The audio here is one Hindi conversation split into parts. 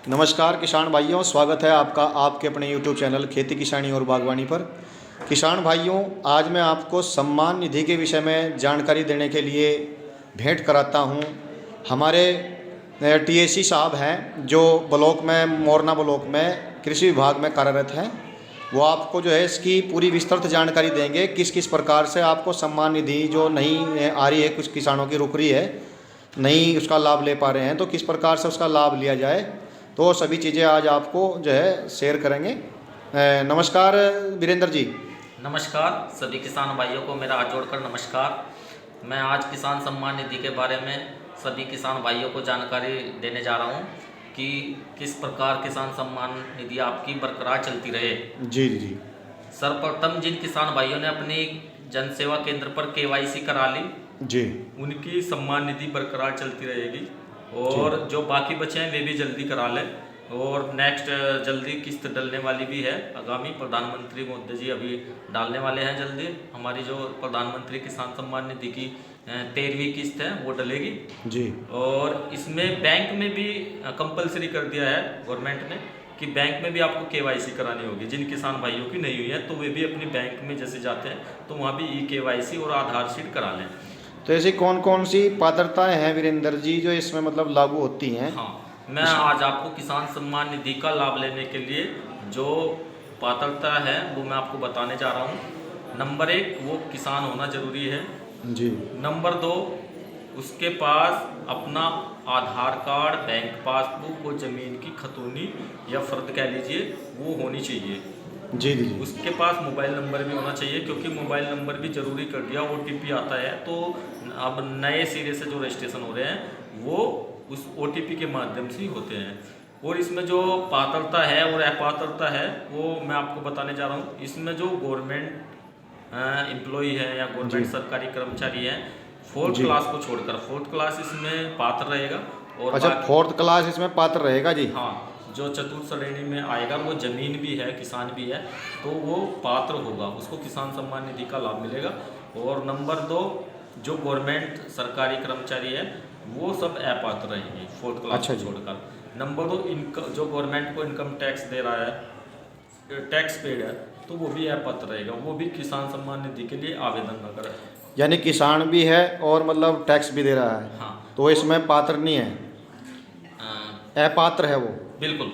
नमस्कार किसान भाइयों, स्वागत है आपका आपके अपने YouTube चैनल खेती किसानी और बागवानी पर। किसान भाइयों, आज मैं आपको सम्मान निधि के विषय में जानकारी देने के लिए भेंट कराता हूं। हमारे TAC साहब हैं जो ब्लॉक में मोरना ब्लॉक में कृषि विभाग में कार्यरत हैं। वो आपको जो है इसकी पूरी विस्तृत जानकारी देंगे, किस किस प्रकार से आपको सम्मान निधि जो नहीं आ रही है, कुछ किसानों की रुक रही है, नहीं उसका लाभ ले पा रहे हैं, तो किस प्रकार से उसका लाभ लिया जाए, तो सभी चीज़ें आज आपको जो है शेयर करेंगे। नमस्कार वीरेंद्र जी। नमस्कार सभी किसान भाइयों को मेरा हाथ जोड़कर नमस्कार। मैं आज किसान सम्मान निधि के बारे में सभी किसान भाइयों को जानकारी देने जा रहा हूं कि किस प्रकार किसान सम्मान निधि आपकी बरकरार चलती रहे। जी जी जी। सर्वप्रथम जिन किसान भाइयों ने अपनी जन सेवा केंद्र पर KYC करा ली जी, उनकी सम्मान निधि बरकरार चलती रहेगी, और जो बाकी बचे हैं वे भी जल्दी करा लें। और नेक्स्ट जल्दी किस्त डलने वाली भी है, आगामी प्रधानमंत्री मोदी जी अभी डालने वाले हैं जल्दी। हमारी जो प्रधानमंत्री किसान सम्मान निधि की 13वीं किस्त है वो डलेगी जी। और इसमें बैंक में भी कंपलसरी कर दिया है गवर्नमेंट ने कि बैंक में भी आपको KYC करानी होगी। जिन किसान भाइयों की नहीं हुई है तो वे भी अपनी बैंक में जैसे जाते हैं तो वहाँ भी KYC और आधार शीट करा लें। तो ऐसी कौन कौन सी पात्रताएं हैं वीरेंद्र जी जो इसमें मतलब लागू होती हैं? हाँ, मैं आज आपको किसान सम्मान निधि का लाभ लेने के लिए जो पात्रता है वो मैं आपको बताने जा रहा हूँ। नंबर 1, वो किसान होना जरूरी है। जी। नंबर 2, उसके पास अपना आधार कार्ड, बैंक पासबुक और ज़मीन की खतौनी या फ़र्द कह लीजिए वो होनी चाहिए। जी जी जी। उसके पास मोबाइल नंबर भी होना चाहिए, क्योंकि मोबाइल नंबर भी ज़रूरी कर दिया। OTP आता है तो अब नए सिरे से जो रजिस्ट्रेशन हो रहे हैं वो उस OTP के माध्यम से ही होते हैं। और इसमें जो पात्रता है और अपात्रता है वो मैं आपको बताने जा रहा हूँ। इसमें जो गवर्नमेंट एम्प्लॉई है या गवर्नमेंट सरकारी कर्मचारी है, 4th क्लास को छोड़कर 4th क्लास इसमें पात्र रहेगा। और अच्छा, 4th क्लास इसमें पात्र रहेगा जी? हाँ, जो चतुर्थ श्रेणी में आएगा वो जमीन भी है, किसान भी है, तो वो पात्र होगा, उसको किसान सम्मान निधि का लाभ मिलेगा। और नंबर 2, जो गवर्नमेंट सरकारी कर्मचारी है वो सब अपात्र रहेंगे 4th क्लास अच्छा को छोड़कर। नंबर 2, जो गवर्नमेंट को इनकम टैक्स दे रहा है, टैक्स पेड है, तो वो भी अपात्र रहेगा, वो भी किसान सम्मान निधि के लिए आवेदन न करे। यानी किसान भी है और मतलब टैक्स भी दे रहा है। हाँ, तो इसमें पात्र नहीं है, अपात्र है वो। बिल्कुल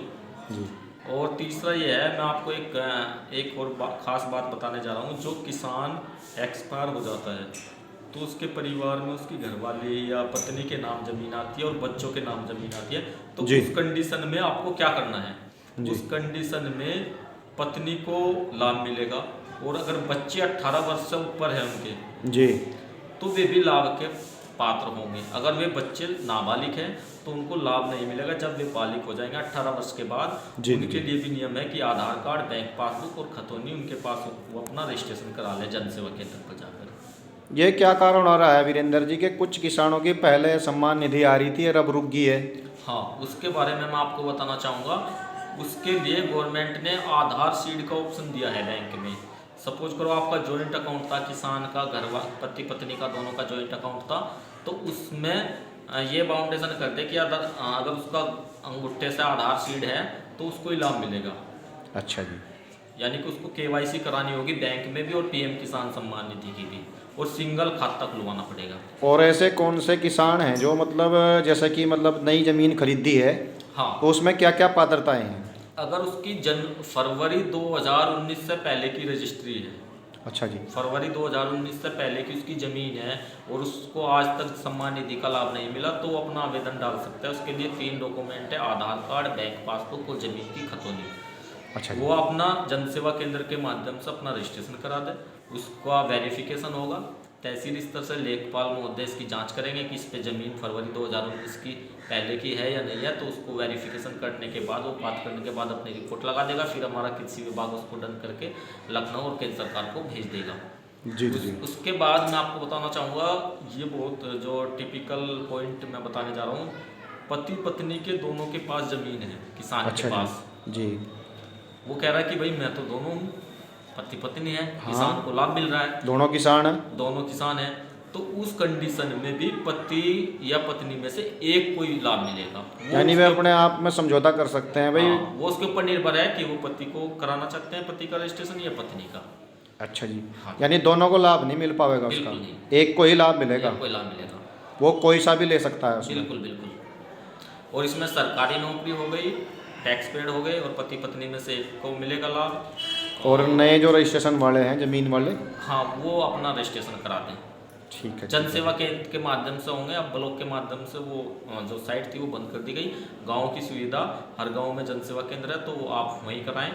जी। और तीसरा ये है, मैं आपको एक और ख़ास बात बताने जा रहा हूँ। जो किसान एक्सपायर हो जाता है तो उसके परिवार में उसकी घरवाली या पत्नी के नाम ज़मीन आती है और बच्चों के नाम ज़मीन आती है, तो उस कंडीशन में आपको क्या करना है? उस कंडीशन में पत्नी को लाभ मिलेगा, और अगर बच्चे 18 वर्ष से ऊपर हैं उनके जी, तो वे भी लाभ के पात्र होंगे। अगर वे बच्चे नाबालिग हैं तो उनको लाभ नहीं मिलेगा। जब वे बालिग हो जाएंगे 18 वर्ष के बाद, उनके लिए भी नियम है कि आधार कार्ड, बैंक पासबुक और खतौनी उनके पास वो अपना रजिस्ट्रेशन करा लें जन सेवा केंद्र पर जाकर। ये क्या कारण हो रहा है वीरेंद्र जी के कुछ किसानों की पहले सम्मान निधि आ रही थी और अब रुक गई है? हाँ, उसके बारे में मैं आपको बताना चाहूँगा। उसके लिए गवर्नमेंट ने आधार सीड का ऑप्शन दिया है बैंक में। सपोज करो आपका जॉइंट अकाउंट था, किसान का, पति पत्नी का दोनों का जॉइंट अकाउंट था, तो उसमें ये बाउंडेशन कर दे कि अगर उसका अंगूठे से आधार सीड है तो उसको ही लाभ मिलेगा। अच्छा जी। यानी कि उसको KYC करानी होगी बैंक में भी और PM किसान सम्मान निधि की भी, और सिंगल खाता खुलवाना पड़ेगा। और ऐसे कौन से किसान हैं जो मतलब जैसे कि मतलब नई ज़मीन खरीदी है, हाँ, तो उसमें क्या क्या पात्रताएं हैं? अगर उसकी फरवरी 2019 से पहले की रजिस्ट्री है। अच्छा जी। फरवरी 2019 से पहले की उसकी ज़मीन है और उसको आज तक सम्मान निधि का लाभ नहीं मिला, तो वो अपना आवेदन डाल सकता है। उसके लिए 3 डॉक्यूमेंट है, आधार कार्ड, बैंक पासबुक और ज़मीन की खतौनी। अच्छा जी। वो अपना जन सेवा केंद्र के माध्यम से अपना रजिस्ट्रेशन करा दे, उसका वेरिफिकेशन होगा। तहसील स्तर से लेखपाल महोदय इसकी जांच करेंगे कि इस पे ज़मीन फरवरी 2019 की पहले की है या नहीं है, तो उसको वेरिफिकेशन करने के बाद, वो बात करने के बाद अपनी रिपोर्ट लगा देगा। फिर हमारा कृषि विभाग उसको डन करके लखनऊ और केंद्र सरकार को भेज देगा। जी जी। उसके बाद मैं आपको बताना चाहूँगा, ये बहुत जो टिपिकल पॉइंट मैं बताने जा रहा हूँ, पति पत्नी के दोनों के पास ज़मीन है किसान के पास जी। वो कह रहा है कि भाई मैं तो दोनों हूँ, पति पत्नी है, किसान को लाभ मिल रहा है, दोनों किसान हैं। दोनों किसान हैं, तो उस कंडीशन में भी पति या पत्नी में से एक को ही लाभ मिलेगा। यानी वे अपने आप में समझौता कर सकते हैं भाई। हाँ, वो उसके ऊपर निर्भर है कि वो पति को कराना चाहते हैं पति का रजिस्ट्रेशन या पत्नी का। अच्छा जी। हाँ। यानी दोनों को लाभ नहीं मिल पाएगा उसका, बिल्कुल नहीं। एक को ही लाभ मिलेगा, कोई लाभ मिलेगा, वो कोई सा भी ले सकता है उसमें। बिल्कुल बिल्कुल। और इसमें सरकारी नौकरी हो गई, टैक्स पेड हो गए और पति पत्नी में से एक को मिलेगा लाभ। और नए जो रजिस्ट्रेशन वाले हैं ज़मीन वाले, हाँ, वो अपना रजिस्ट्रेशन करा दें। ठीक है। जन सेवा केंद्र के माध्यम से होंगे। अब ब्लॉक के माध्यम से वो जो साइट थी वो बंद कर दी गई। गांव की सुविधा, हर गांव में जन सेवा केंद्र है, तो वो आप वहीं कराएं।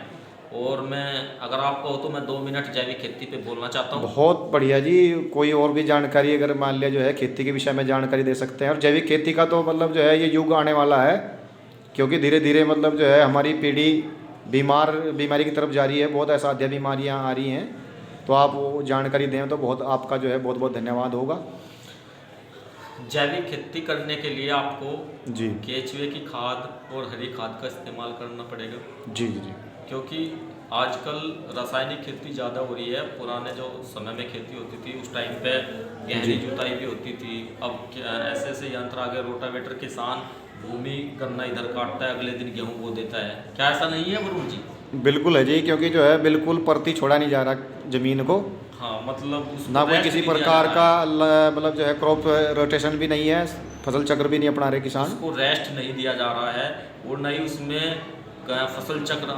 और मैं, अगर आपको हो तो मैं 2 मिनट जैविक खेती पे बोलना चाहता हूँ। बहुत बढ़िया जी। कोई और भी जानकारी अगर मान लिया जो है खेती के विषय में जानकारी दे सकते हैं। और जैविक खेती का तो मतलब जो है ये युग आने वाला है, क्योंकि धीरे धीरे मतलब जो है हमारी पीढ़ी बीमारी की तरफ जा रही है, बहुत असाध्य बीमारियां आ रही हैं। तो आप वो जानकारी दें तो बहुत आपका जो है बहुत बहुत धन्यवाद होगा। जैविक खेती करने के लिए आपको जी केचुए की खाद और हरी खाद का इस्तेमाल करना पड़ेगा। जी जी। क्योंकि आजकल रासायनिक खेती ज़्यादा हो रही है। पुराने जो समय में खेती होती थी उस टाइम पे गहरी जुताई भी होती थी। अब ऐसे ऐसे यंत्र आ गए, रोटावेटर, किसान भूमि गन्ना इधर काटता है, अगले दिन गेहूँ बो देता है। क्या ऐसा नहीं है वरुण जी? बिल्कुल है जी, क्योंकि जो है बिल्कुल परती छोड़ा नहीं जा रहा ज़मीन को। हाँ, मतलब ना कोई किसी प्रकार का मतलब जो है क्रॉप रोटेशन भी नहीं है, फसल चक्र भी नहीं अपना रहे किसान। उसको रेस्ट नहीं दिया जा रहा है और ना ही उसमें फसल चक्र,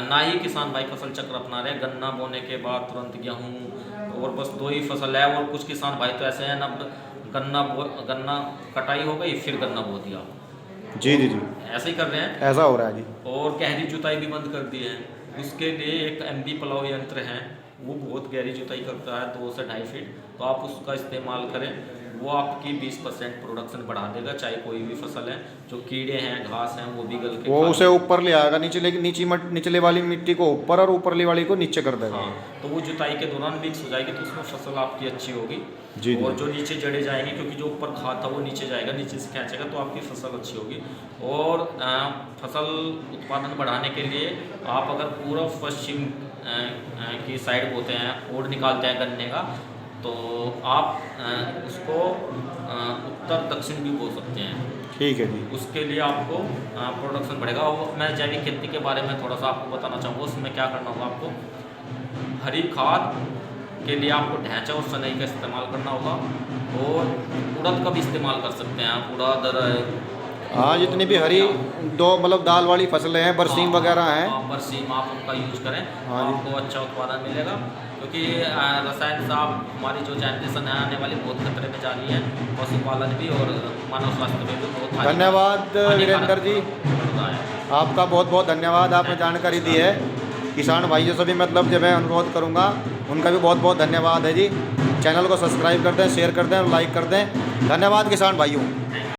ना ही किसान भाई फसल चक्र अपना रहे। गन्ना बोने के बाद तुरंत गेहूँ, और बस 2 ही फसल है। और कुछ किसान भाई तो ऐसे हैं ना, गन्ना कटाई हो गई फिर गन्ना बो दिया। जी जी जी, ऐसे ही कर रहे हैं। ऐसा हो रहा है जी। और गहरी जुताई भी बंद कर दी है। उसके लिए एक MB प्लाव यंत्र है, वो बहुत गहरी जुताई करता है, 2 से 2.5 फीट। तो आप उसका इस्तेमाल करें, वो आपकी 20% प्रोडक्शन बढ़ा देगा। चाहे कोई भी फसल है, जो कीड़े हैं, घास हैं, वो भी गल के वो उसे ऊपर ले आएगा, निचले वाली मिट्टी को ऊपर और ऊपरली वाली को नीचे कर देगा। हाँ, तो वो जुताई के दौरान मिक्स हो जाएगी, तो उसमें फसल आपकी अच्छी होगी। जी और जी। जो नीचे जड़े जाएंगी, क्योंकि जो ऊपर खाद था वो नीचे जाएगा, नीचे से खींचेगा, तो आपकी फसल अच्छी होगी। और फसल उत्पादन बढ़ाने के लिए आप अगर पूर्व पश्चिम की साइड बोते हैं, ओड़ निकालते हैं गन्ने का, तो आप उसको उत्तर दक्षिण भी बो सकते हैं। ठीक है जी। उसके लिए आपको प्रोडक्शन बढ़ेगा। और मैं जैविक खेती के बारे में थोड़ा सा आपको बताना चाहूँगा। उसमें क्या करना होगा आपको, हरी खाद के लिए आपको ढैंचा और सनई का इस्तेमाल करना होगा। और उड़द का भी इस्तेमाल कर सकते हैं आप, उड़द। हाँ, जितनी भी हरी दो मतलब दाल वाली फसलें हैं, बरसीम वगैरह हैं। बरसीम आप उनका यूज करें, हाँ जी। आपको अच्छा उत्पादन मिलेगा। क्योंकि रसायन साफ हमारी जो जनरेशन है आने वाली बहुत खतरे में जा रही है। पशुपालन भी और मानव स्वास्थ्य में भी बहुत धन्यवाद वीरेंद्र जी, आपका बहुत बहुत धन्यवाद। आपने जानकारी दी है। किसान भाइयों से भी मतलब जब मैं अनुरोध करूँगा, उनका भी बहुत बहुत धन्यवाद है जी। चैनल को सब्सक्राइब कर दें, शेयर कर दें और लाइक कर दें। धन्यवाद किसान भाइयों।